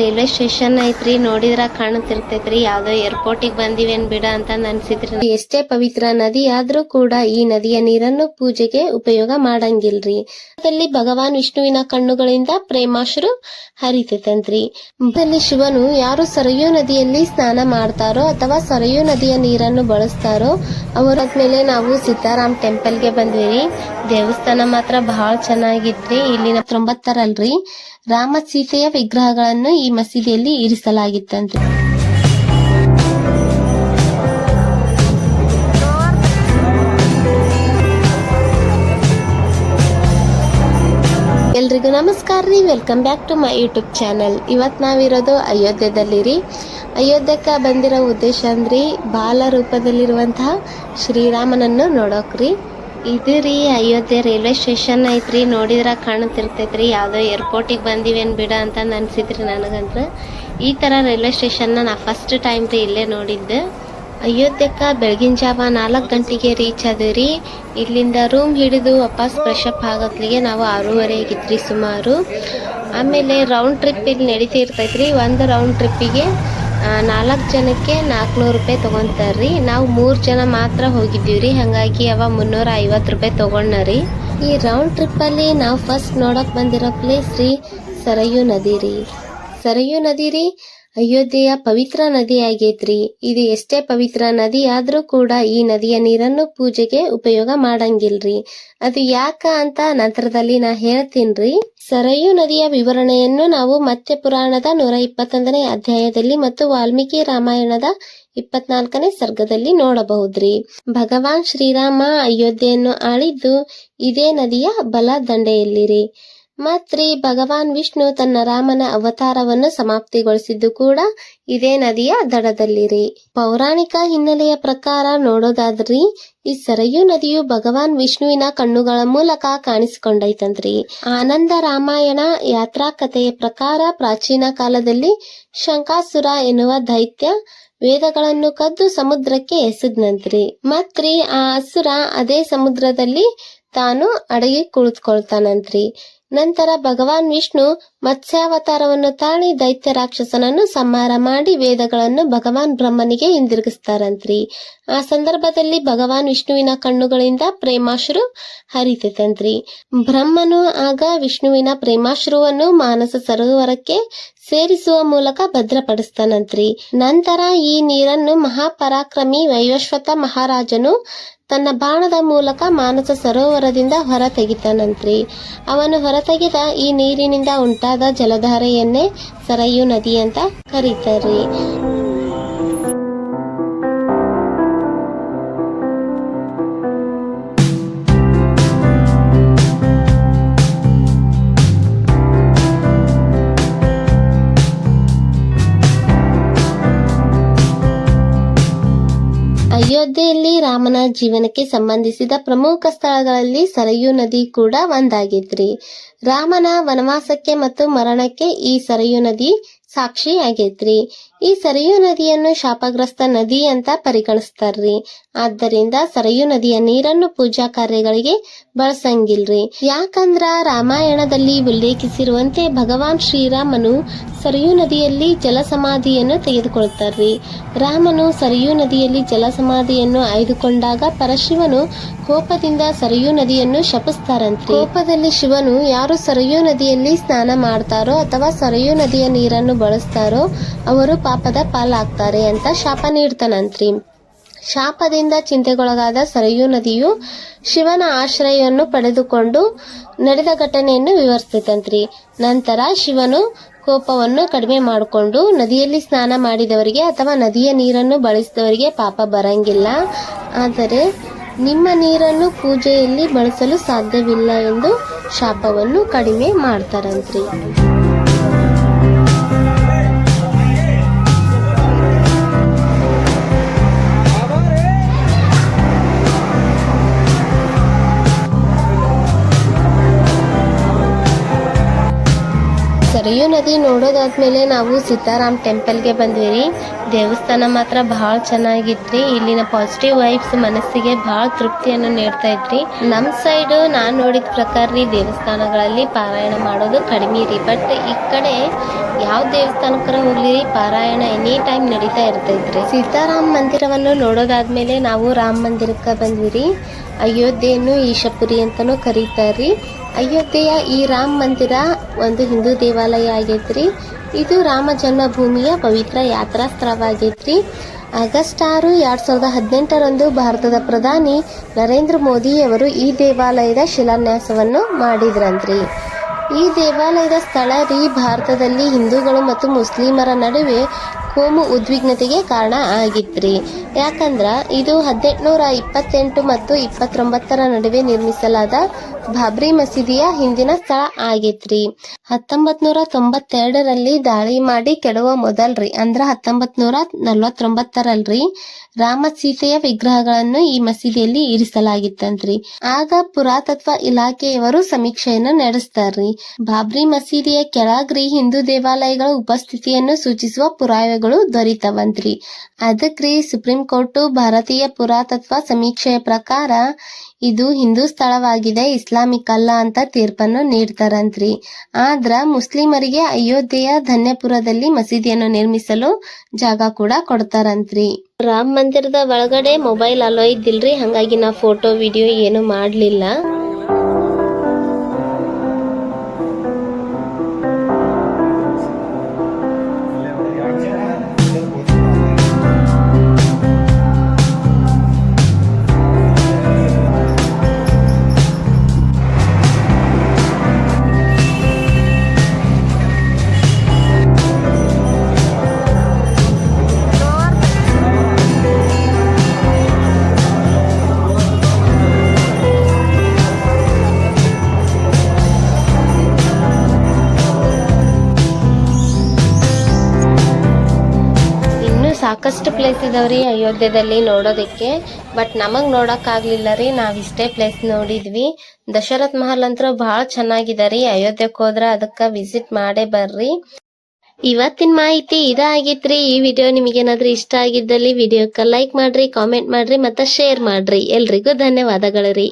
Railway station ಐತ್ರಿ. ನೋಡಿದ್ರ ಕಾಣುತ್ತಿರ್ತೈತ್ರಿ ಯಾವ್ದೋ ಏರ್ಪೋರ್ಟಿಗೆ ಬಂದಿವೇನ್ ಬಿಡ ಅಂತ ಅನ್ಸಿದ್ರಿ. ಎಷ್ಟೇ ಪವಿತ್ರ ನದಿ ಆದ್ರೂ ಕೂಡ ಈ ನದಿಯ ನೀರನ್ನು ಪೂಜೆಗೆ ಉಪಯೋಗ ಮಾಡಂಗಿಲ್ರಿ. ಅದಲ್ಲಿ ಭಗವಾನ್ ವಿಷ್ಣುವಿನ ಕಣ್ಣುಗಳಿಂದ ಪ್ರೇಮಾಶ್ರು ಹರಿತೈತಂತ್ರಿ. ಶಿವನು ಯಾರು ಸರಯೂ ನದಿಯಲ್ಲಿ ಸ್ನಾನ ಮಾಡ್ತಾರೋ ಅಥವಾ ಸರಯೂ ನದಿಯ ನೀರನ್ನು ಬಳಸ್ತಾರೋ ಅವರಾದ್ಮೇಲೆ ನಾವು ಸಿದ್ದಾರಾಮ್ ಟೆಂಪಲ್ಗೆ ಬಂದ್ವಿ. ದೇವಸ್ಥಾನ ಮಾತ್ರ ಬಹಳ ಚೆನ್ನಾಗಿತ್ರಿ. ಇಲ್ಲಿನ 90ರಲ್ರಿ ರಾಮ ಸೀತೆಯ ವಿಗ್ರಹಗಳನ್ನು ಈ ಮಸೀದಿಯಲ್ಲಿ ಇರಿಸಲಾಗಿತ್ತಂತೆ. ಎಲ್ರಿಗೂ ನಮಸ್ಕಾರ ರೀ. Welcome back to my YouTube channel. ಇವತ್ತು ನಾವಿರೋದು ಅಯೋಧ್ಯದಲ್ಲಿ ರೀ. ಅಯೋಧ್ಯಕ್ಕೆ ಬಂದಿರೋ ಉದ್ದೇಶ ಅಂದ್ರಿ ಬಾಲ ರೂಪದಲ್ಲಿರುವಂತಹ ಶ್ರೀರಾಮನನ್ನು ನೋಡೋಕ್ರಿ. ಇದು ರೀ ಅಯೋಧ್ಯೆ ರೈಲ್ವೆ ಸ್ಟೇಷನ್ ಐತ್ರಿ. ನೋಡಿದ್ರ ಕಾಣುತ್ತಿರ್ತೈತ್ರಿ ಯಾವ್ದೋ ಏರ್ಪೋರ್ಟಿಗೆ ಬಂದಿವೇನ್ ಬಿಡ ಅಂತ ಅನ್ಸಿದ್ರಿ. ನನಗಂತ ಈ ತರ ರೈಲ್ವೆ ಸ್ಟೇಷನ್ ನಾ ಫಸ್ಟ್ ಟೈಮ್ ರೀ ಇಲ್ಲೇ ನೋಡಿದ್ದೆ. ಅಯೋಧ್ಯಕ್ಕ ಬೆಳಗಿನ ಜಾವ 4 ಗಂಟೆಗೆ ರೀಚ್ ಆದ್ರಿ. ಇಲ್ಲಿಂದ ರೂಮ್ ಹಿಡಿದು ವಾಪಸ್ ಫ್ರೆಶ್ ಅಪ್ ಆಗೋತ್ಲಿಗೆ ನಾವು 6:30 ಆಗಿತ್ರಿ ಸುಮಾರು. ಆಮೇಲೆ ರೌಂಡ್ ಟ್ರಿಪ್ ಇಲ್ಲಿ ನಡೀತಾ ಇರ್ತೈತ್ರಿ. ಒಂದು ರೌಂಡ್ ಟ್ರಿಪ್ಪಿಗೆ 4 ಜನಕ್ಕೆ 400 ರೂಪಾಯಿ ತಗೊಂತಾರ್ರಿ. ನಾವು 3 ಜನ ಮಾತ್ರ ಹೋಗಿದ್ದೀವ್ರಿ. ಹಾಗಾಗಿ ಅವ 350 ರೂಪಾಯಿ ತಗೊಂಡ್ರಿ. ಈ ರೌಂಡ್ ಟ್ರಿಪ್ ಅಲ್ಲಿ ನಾವು ಫಸ್ಟ್ ನೋಡಕ್ ಬಂದಿರೋ ಪ್ಲೇಸ್ ರೀ ಸರಯೂ ನದಿ ರೀ. ಸರಯೂ ನದಿ ರೀ ಅಯೋಧ್ಯೆಯ ಪವಿತ್ರ ನದಿ ಆಗೈತ್ರಿ. ಇದು ಎಷ್ಟೇ ಪವಿತ್ರ ನದಿ ಆದ್ರೂ ಕೂಡ ಈ ನದಿಯ ನೀರನ್ನು ಪೂಜೆಗೆ ಉಪಯೋಗ ಮಾಡಂಗಿಲ್ರಿ. ಅದು ಯಾಕ ಅಂತ ನಂತರದಲ್ಲಿ ನಾ ಹೇಳ್ತೀನ್ರಿ. ಸರಯೂ ನದಿಯ ವಿವರಣೆಯನ್ನು ನಾವು ಮತ್ಸ್ಯ ಪುರಾಣದ 121ನೇ ಅಧ್ಯಾಯದಲ್ಲಿ ಮತ್ತು ವಾಲ್ಮೀಕಿ ರಾಮಾಯಣದ 24ನೇ ಸರ್ಗದಲ್ಲಿ ನೋಡಬಹುದ್ರಿ. ಭಗವಾನ್ ಶ್ರೀರಾಮ ಅಯೋಧ್ಯೆಯನ್ನು ಆಳಿದ್ದು ಇದೇ ನದಿಯ ಬಲ ದಂಡೆಯಲ್ಲಿರಿ. ಮತ್ರಿ ಭಗವಾನ್ ವಿಷ್ಣು ತನ್ನ ರಾಮನ ಅವತಾರವನ್ನು ಸಮಾಪ್ತಿಗೊಳಿಸಿದ್ದು ಕೂಡ ಇದೇ ನದಿಯ ದಡದಲ್ಲಿರಿ. ಪೌರಾಣಿಕ ಹಿನ್ನೆಲೆಯ ಪ್ರಕಾರ ನೋಡೋದಾದ್ರಿ ಈ ಸರಯೂ ನದಿಯು ಭಗವಾನ್ ವಿಷ್ಣುವಿನ ಕಣ್ಣುಗಳ ಮೂಲಕ ಕಾಣಿಸಿಕೊಂಡೈತಂತ್ರಿ. ಆನಂದ ರಾಮಾಯಣ ಯಾತ್ರಾ ಕಥೆಯ ಪ್ರಕಾರ ಪ್ರಾಚೀನ ಕಾಲದಲ್ಲಿ ಶಂಕಾಸುರ ಎನ್ನುವ ದೈತ್ಯ ವೇದಗಳನ್ನು ಕದ್ದು ಸಮುದ್ರಕ್ಕೆ ಎಸೆದ್ನಂತ್ರಿ. ಮತ್ರಿ ಆ ಅಸುರ ಅದೇ ಸಮುದ್ರದಲ್ಲಿ ತಾನು ಅಡಗಿ ಕುಳಿತುಕೊಳ್ತಾನಂತ್ರಿ. ನಂತರ ಭಗವಾನ್ ವಿಷ್ಣು ಮತ್ಸ್ಯಾವತಾರವನ್ನು ತಾಳಿ ದೈತ್ಯ ರಾಕ್ಷಸನನ್ನು ಸಂಹಾರ ಮಾಡಿ ವೇದಗಳನ್ನು ಭಗವಾನ್ ಬ್ರಹ್ಮನಿಗೆ ಹಿಂದಿರುಗಿಸ್ತಾರಂತ್ರಿ. ಆ ಸಂದರ್ಭದಲ್ಲಿ ಭಗವಾನ್ ವಿಷ್ಣುವಿನ ಕಣ್ಣುಗಳಿಂದ ಪ್ರೇಮಾಶ್ರು ಹರಿತೈತಂತ್ರಿ. ಬ್ರಹ್ಮನು ಆಗ ವಿಷ್ಣುವಿನ ಪ್ರೇಮಾಶ್ರುವನ್ನು ಮಾನಸ ಸರೋವರಕ್ಕೆ ಸೇರಿಸುವ ಮೂಲಕ ಭದ್ರಪಡಿಸ್ತಾನಂತ್ರಿ. ನಂತರ ಈ ನೀರನ್ನು ಮಹಾಪರಾಕ್ರಮಿ ವೈವಸ್ವತ ಮಹಾರಾಜನು ತನ್ನ ಬಾಣದ ಮೂಲಕ ಮಾನಸ ಸರೋವರದಿಂದ ಹೊರ ತೆಗಿತಾನಂತ್ರಿ. ಅವನು ಹೊರತೆಗೆದ ಈ ನೀರಿನಿಂದ ಉಂಟಾದ ಜಲಧಾರೆಯನ್ನೇ ಸರಯೂ ನದಿ ಅಂತ ಕರೀತಾರ್ರಿ. ಅಯೋಧ್ಯೆಯಲ್ಲಿ ರಾಮನ ಜೀವನಕ್ಕೆ ಸಂಬಂಧಿಸಿದ ಪ್ರಮುಖ ಸ್ಥಳಗಳಲ್ಲಿ ಸರಯೂ ನದಿ ಕೂಡ ಒಂದಾಗೈತ್ರಿ. ರಾಮನ ವನವಾಸಕ್ಕೆ ಮತ್ತು ಮರಣಕ್ಕೆ ಈ ಸರಯೂ ನದಿ ಸಾಕ್ಷಿ ಆಗೈತ್ರಿ. ಈ ಸರಯೂ ನದಿಯನ್ನು ಶಾಪಗ್ರಸ್ತ ನದಿ ಅಂತ ಪರಿಗಣಿಸ್ತಾರ್ರಿ. ಆದ್ದರಿಂದ ಸರಯೂ ನದಿಯ ನೀರನ್ನು ಪೂಜಾ ಕಾರ್ಯಗಳಿಗೆ ಬಳಸಂಗಿಲ್ರಿ. ಯಾಕಂದ್ರ ರಾಮಾಯಣದಲ್ಲಿ ಉಲ್ಲೇಖಿಸಿರುವಂತೆ ಭಗವಾನ್ ಶ್ರೀರಾಮನು ಸರಯೂ ನದಿಯಲ್ಲಿ ಜಲಸಮಾಧಿಯನ್ನು ತೆಗೆದುಕೊಳ್ತಾರ್ರಿ. ರಾಮನು ಸರಯೂ ನದಿಯಲ್ಲಿ ಜಲಸಮಾಧಿಯನ್ನು ಆಯ್ದುಕೊಂಡಾಗ ಪರಶಿವನು ಕೋಪದಿಂದ ಸರಯೂ ನದಿಯನ್ನು ಶಪಿಸ್ತಾರಂತ್ರಿ. ಕೋಪದಲ್ಲಿ ಶಿವನು ಯಾರು ಸರಯೂ ನದಿಯಲ್ಲಿ ಸ್ನಾನ ಮಾಡ್ತಾರೋ ಅಥವಾ ಸರಯೂ ನದಿಯ ನೀರನ್ನು ಬಳಸ್ತಾರೋ ಅವರು ಪಾಪದ ಪಾಲಾಗ್ತಾರೆ ಅಂತ ಶಾಪ ನೀಡ್ತಾನಂತ್ರಿ. ಶಾಪದಿಂದ ಚಿಂತೆಗೊಳಗಾದ ಸರಯೂ ನದಿಯು ಶಿವನ ಆಶ್ರಯವನ್ನು ಪಡೆದುಕೊಂಡು ನಡೆದ ಘಟನೆಯನ್ನು ವಿವರಿಸ್ತೈತಂತ್ರಿ. ನಂತರ ಶಿವನು ಕೋಪವನ್ನು ಕಡಿಮೆ ಮಾಡಿಕೊಂಡು ನದಿಯಲ್ಲಿ ಸ್ನಾನ ಮಾಡಿದವರಿಗೆ ಅಥವಾ ನದಿಯ ನೀರನ್ನು ಬಳಸಿದವರಿಗೆ ಪಾಪ ಬರಂಗಿಲ್ಲ, ಆದರೆ ನಿಮ್ಮ ನೀರನ್ನು ಪೂಜೆಯಲ್ಲಿ ಬಳಸಲು ಸಾಧ್ಯವಿಲ್ಲ ಎಂದು ಶಾಪವನ್ನು ಕಡಿಮೆ ಮಾಡ್ತಾರಂತ್ರಿ. ಸರಿಯು ನದಿ ನೋಡೋದಾದ್ಮೇಲೆ ನಾವು ಸೀತಾರಾಮ್ ಟೆಂಪಲ್ಗೆ ಬಂದ್ವಿ. ದೇವಸ್ಥಾನ ಮಾತ್ರ ಬಹಳ ಚೆನ್ನಾಗಿತ್ರಿ. ಇಲ್ಲಿನ ಪಾಸಿಟಿವ್ ವೈಬ್ಸ್ ಮನಸ್ಸಿಗೆ ಬಹಳ ತೃಪ್ತಿಯನ್ನು ನೀಡ್ತಾ ಇದ್ರಿ. ನಮ್ ಸೈಡ್ ನಾನ್ ನೋಡಿದ ಪ್ರಕಾರ ರೀ ದೇವಸ್ಥಾನಗಳಲ್ಲಿ ಪಾರಾಯಣ ಮಾಡೋದು ಕಡಿಮೆ ರೀ. ಬಟ್ ಈ ಕಡೆ ಯಾವ ದೇವಸ್ಥಾನಕ್ಕರ ಹೋಗ್ಲಿ ಪಾರಾಯಣ ಎನಿ ಟೈಮ್ ನಡೀತಾ ಇರ್ತೈತ್ರಿ. ಸೀತಾರಾಮ್ ಮಂದಿರವನ್ನು ನೋಡೋದಾದ್ಮೇಲೆ ನಾವು ರಾಮ ಮಂದಿರಕ್ಕೆ ಬಂದ್ವಿ. ಅಯೋಧ್ಯೆಯನ್ನು ಈಶಪುರಿ ಅಂತಾನೂ ಕರೀತಾರ್ರಿ. ಅಯೋಧ್ಯೆಯ ಈ ರಾಮ ಮಂದಿರ ಒಂದು ಹಿಂದೂ ದೇವಾಲಯ ಆಗೈತ್ರಿ. ಇದು ರಾಮ ಜನ್ಮಭೂಮಿಯ ಪವಿತ್ರ ಯಾತ್ರಾ ಸ್ಥಳವಾಗೈತ್ರಿ. ಆಗಸ್ಟ್ 6, 2018ರಂದು ಭಾರತದ ಪ್ರಧಾನಿ ನರೇಂದ್ರ ಮೋದಿ ಅವರು ಈ ದೇವಾಲಯದ ಶಿಲಾನ್ಯಾಸವನ್ನು ಮಾಡಿದ್ರಂತ್ರಿ. ಈ ದೇವಾಲಯದ ಸ್ಥಳ ರೀ ಭಾರತದಲ್ಲಿ ಹಿಂದೂಗಳು ಮತ್ತು ಮುಸ್ಲಿಮರ ನಡುವೆ ಕೋಮು ಉದ್ವಿಗ್ನತೆಗೆ ಕಾರಣ ಆಗಿತ್ರಿ. ಯಾಕಂದ್ರ ಇದು 1828 ಮತ್ತು 29ರ ನಡುವೆ ನಿರ್ಮಿಸಲಾದ ಬಾಬ್ರಿ ಮಸೀದಿಯ ಹಿಂದಿನ ಸ್ಥಳ ಆಗಿತ್ರಿ. 1992ರಲ್ಲಿ ದಾಳಿ ಮಾಡಿ ಕೆಡುವ ಮೊದಲ್ರಿ ಅಂದ್ರ 1949ರಲ್ರಿ ರಾಮ ಸೀತೆಯ ವಿಗ್ರಹಗಳನ್ನು ಈ ಮಸೀದಿಯಲ್ಲಿ ಇರಿಸಲಾಗಿತ್ತಂತ್ರಿ. ಆಗ ಪುರಾತತ್ವ ಇಲಾಖೆಯವರು ಸಮೀಕ್ಷೆಯನ್ನು ನಡೆಸ್ತಾರ್ರಿ. ಬಾಬ್ರಿ ಮಸೀದಿಯ ಕೆಳಗ್ರಿ ಹಿಂದೂ ದೇವಾಲಯಗಳ ಉಪಸ್ಥಿತಿಯನ್ನು ಸೂಚಿಸುವ ಪುರಾವೆಗಳು ದೊರೀತವಂತ್ರಿ. ಅದಕ್ರಿ ಸುಪ್ರೀಂ ಕೋರ್ಟ್ ಭಾರತೀಯ ಪುರಾತತ್ವ ಸಮೀಕ್ಷೆಯ ಪ್ರಕಾರ ಇದು ಹಿಂದೂ ಸ್ಥಳವಾಗಿದೆ, ಇಸ್ಲಾಮಿಕ್ ಅಲ್ಲ ಅಂತ ತೀರ್ಪನ್ನು ನೀಡ್ತಾರಂತ್ರಿ. ಆದ್ರ ಮುಸ್ಲಿಮರಿಗೆ ಅಯೋಧ್ಯೆಯ ಧನ್ಯಪುರದಲ್ಲಿ ಮಸೀದಿಯನ್ನು ನಿರ್ಮಿಸಲು ಜಾಗ ಕೂಡ ಕೊಡ್ತಾರಂತ್ರಿ. ರಾಮ ಮಂದಿರದ ಒಳಗಡೆ ಮೊಬೈಲ್ ಅಲೋ ಇದ್ದಿಲ್ರಿ, ಹಂಗಾಗಿ ನಾ ಫೋಟೋ ವಿಡಿಯೋ ಏನು ಮಾಡ್ಲಿಲ್ಲ. ಸಾಕಷ್ಟು ಪ್ಲೇಸ್ ಇದಾವ್ರಿ ಅಯೋಧ್ಯೆದಲ್ಲಿ ನೋಡೋದಕ್ಕೆ. ಬಟ್ ನಮಗ್ ನೋಡಕ್ ಆಗ್ಲಿಲ್ಲ ರೀ, ನಾವ್ ಇಷ್ಟೇ ಪ್ಲೇಸ್ ನೋಡಿದ್ವಿ. ದಶರಥ್ ಮಹಲ್ ಅಂತೂ ಬಹಳ ಚೆನ್ನಾಗಿದೆ ರೀ. ಅಯೋಧ್ಯೆಕ್ ಹೋದ್ರ ಅದಕ್ಕ ವಿಸಿಟ್ ಮಾಡೇ ಬರ್ರಿ. ಇವತ್ತಿನ ಮಾಹಿತಿ ಇದಾಗಿತ್ರಿ. ಈ ವಿಡಿಯೋ ನಿಮಗೇನಾದ್ರೂ ಇಷ್ಟ ಆಗಿದ್ದಲ್ಲಿ ವಿಡಿಯೋಕ್ಕ ಲೈಕ್ ಮಾಡ್ರಿ, ಕಾಮೆಂಟ್ ಮಾಡ್ರಿ, ಮತ್ತೆ ಶೇರ್ ಮಾಡ್ರಿ. ಎಲ್ರಿಗೂ ಧನ್ಯವಾದಗಳು ರೀ.